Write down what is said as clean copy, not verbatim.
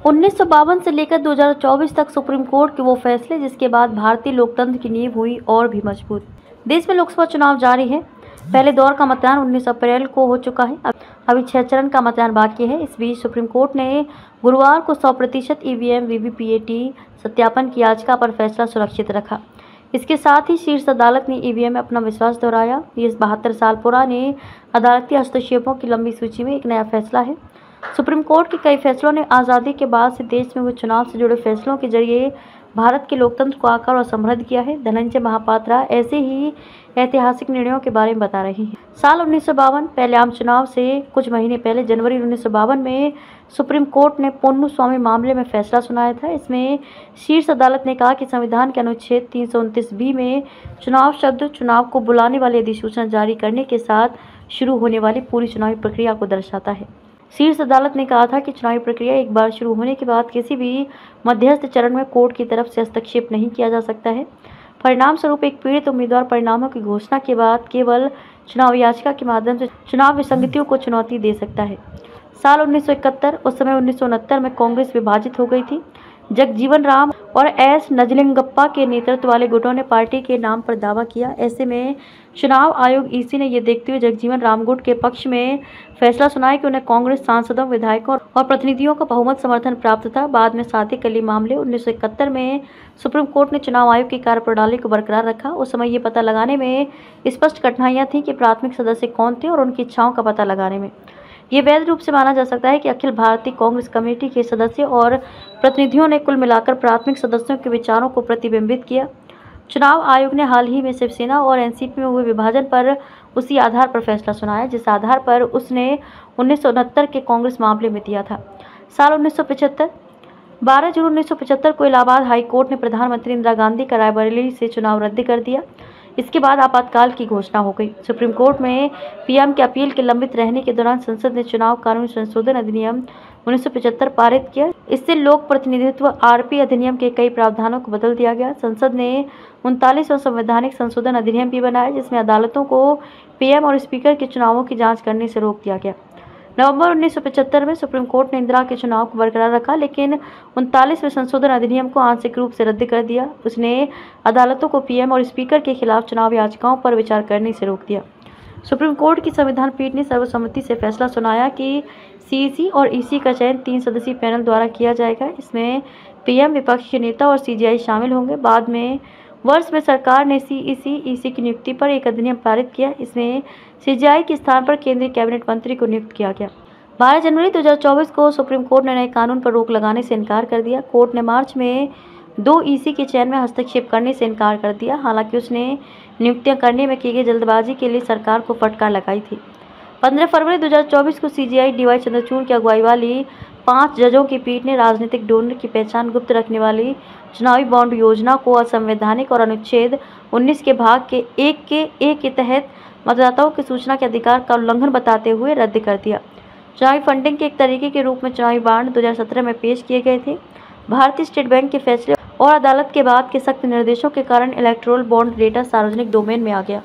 1952 से लेकर 2024 तक सुप्रीम कोर्ट के वो फैसले जिसके बाद भारतीय लोकतंत्र की नींव हुई और भी मजबूत। देश में लोकसभा चुनाव जारी है। पहले दौर का मतदान 19 अप्रैल को हो चुका है। अभी 6 चरण का मतदान बाकी है। इस बीच सुप्रीम कोर्ट ने गुरुवार को 100% ईवीएम वीवीपीएटी सत्यापन की याचिका पर फैसला सुरक्षित रखा। इसके साथ ही शीर्ष अदालत ने ईवीएम में अपना विश्वास दोहराया। ये इस 72 साल पुराने अदालती हस्तक्षेपों की लंबी सूची में एक नया फैसला है। सुप्रीम कोर्ट के कई फैसलों ने आज़ादी के बाद से देश में हुए चुनाव से जुड़े फैसलों के जरिए भारत के लोकतंत्र को आकार और समृद्ध किया है। धनंजय महापात्रा ऐसे ही ऐतिहासिक निर्णयों के बारे में बता रहे हैं। साल 1952 पहले आम चुनाव से कुछ महीने पहले जनवरी 1952 में सुप्रीम कोर्ट ने पोन्नुस्वामी मामले में फैसला सुनाया था। इसमें शीर्ष अदालत ने कहा कि संविधान के अनुच्छेद 329 में चुनाव शब्द चुनाव को बुलाने वाली अधिसूचना जारी करने के साथ शुरू होने वाली पूरी चुनावी प्रक्रिया को दर्शाता है। शीर्ष अदालत ने कहा था कि चुनावी प्रक्रिया एक बार शुरू होने के बाद किसी भी मध्यस्थ चरण में कोर्ट की तरफ से हस्तक्षेप नहीं किया जा सकता है। परिणाम स्वरूप एक पीड़ित उम्मीदवार परिणामों की घोषणा के बाद केवल चुनाव याचिका के माध्यम से चुनाव विसंगतियों को चुनौती दे सकता है। साल 1971, उस समय 1969 में कांग्रेस विभाजित हो गई थी। जगजीवन राम और एस नजलिंगप्पा के नेतृत्व वाले गुटों ने पार्टी के नाम पर दावा किया। ऐसे में चुनाव आयोग ईसी ने यह देखते हुए जगजीवन राम गुट के पक्ष में फैसला सुनाया कि उन्हें कांग्रेस सांसदों, विधायकों और प्रतिनिधियों का बहुमत समर्थन प्राप्त था। बाद में सादिक अली मामले 1971 में सुप्रीम कोर्ट ने चुनाव आयोग की कार्यप्रणाली को बरकरार रखा। उस समय ये पता लगाने में स्पष्ट कठिनाइयां थी कि प्राथमिक सदस्य कौन थे और उनकी इच्छाओं का पता लगाने में ये वैध रूप से माना जा सकता है कि अखिल भारतीय कांग्रेस कमेटी के सदस्य और प्रतिनिधियों ने कुल मिलाकर प्राथमिक सदस्यों के विचारों को प्रतिबिंबित किया। चुनाव आयोग ने हाल ही में शिवसेना और एनसीपी में हुए विभाजन पर उसी आधार पर फैसला सुनाया जिस आधार पर उसने 1969 के कांग्रेस मामले में दिया था। साल 1975 12 जून 1975 को इलाहाबाद हाई कोर्ट ने प्रधानमंत्री इंदिरा गांधी का रायबरेली से चुनाव रद्द कर दिया। इसके बाद आपातकाल की घोषणा हो गई। सुप्रीम कोर्ट में पीएम के अपील के लंबित रहने के दौरान संसद ने चुनाव कानून संशोधन अधिनियम 1975 पारित किया। इससे लोक प्रतिनिधित्व आरपी अधिनियम के कई प्रावधानों को बदल दिया गया। संसद ने 39वां संवैधानिक संशोधन अधिनियम भी बनाया जिसमें अदालतों को पीएम और स्पीकर के चुनावों की जांच करने से रोक दिया गया। नवंबर 1975 में सुप्रीम कोर्ट ने इंदिरा के चुनाव को बरकरार रखा लेकिन 39वें संशोधन अधिनियम को आंशिक रूप से रद्द कर दिया। उसने अदालतों को पीएम और स्पीकर के खिलाफ चुनाव याचिकाओं पर विचार करने से रोक दिया। सुप्रीम कोर्ट की संविधान पीठ ने सर्वसम्मति से फैसला सुनाया कि सीईसी और ईसी का चयन 3 सदस्यीय पैनल द्वारा किया जाएगा। इसमें पीएम, विपक्ष के नेता और सीजेआई शामिल होंगे। बाद में वर्ष में सरकार ने सीईसी, ईसी की नियुक्ति पर एक अधिनियम पारित किया। इसमें सीजेआई के स्थान पर केंद्रीय कैबिनेट मंत्री को नियुक्त किया गया। 12 जनवरी 2024 को सुप्रीम कोर्ट ने नए कानून पर रोक लगाने से इनकार कर दिया। कोर्ट ने मार्च में 2 ईसी के चयन में हस्तक्षेप करने से इनकार कर दिया। हालांकि उसने नियुक्तियां करने में की गई जल्दबाजी के लिए सरकार को फटकार लगाई थी। 15 फरवरी 2024 को सीजेआई डीवाई चंद्रचूड़ की अगुवाई वाली 5 जजों की पीठ ने राजनीतिक डोनर की पहचान गुप्त रखने वाली चुनावी बॉन्ड योजना को असंवैधानिक और अनुच्छेद 19 के भाग के 1 के तहत मतदाताओं की सूचना के अधिकार का उल्लंघन बताते हुए रद्द कर दिया। चुनावी फंडिंग के एक तरीके के रूप में चुनावी बॉन्ड 2017 में पेश किए गए थे। भारतीय स्टेट बैंक के फैसले और अदालत के बाद के सख्त निर्देशों के कारण इलेक्टोरल बॉन्ड डेटा सार्वजनिक डोमेन में आ गया।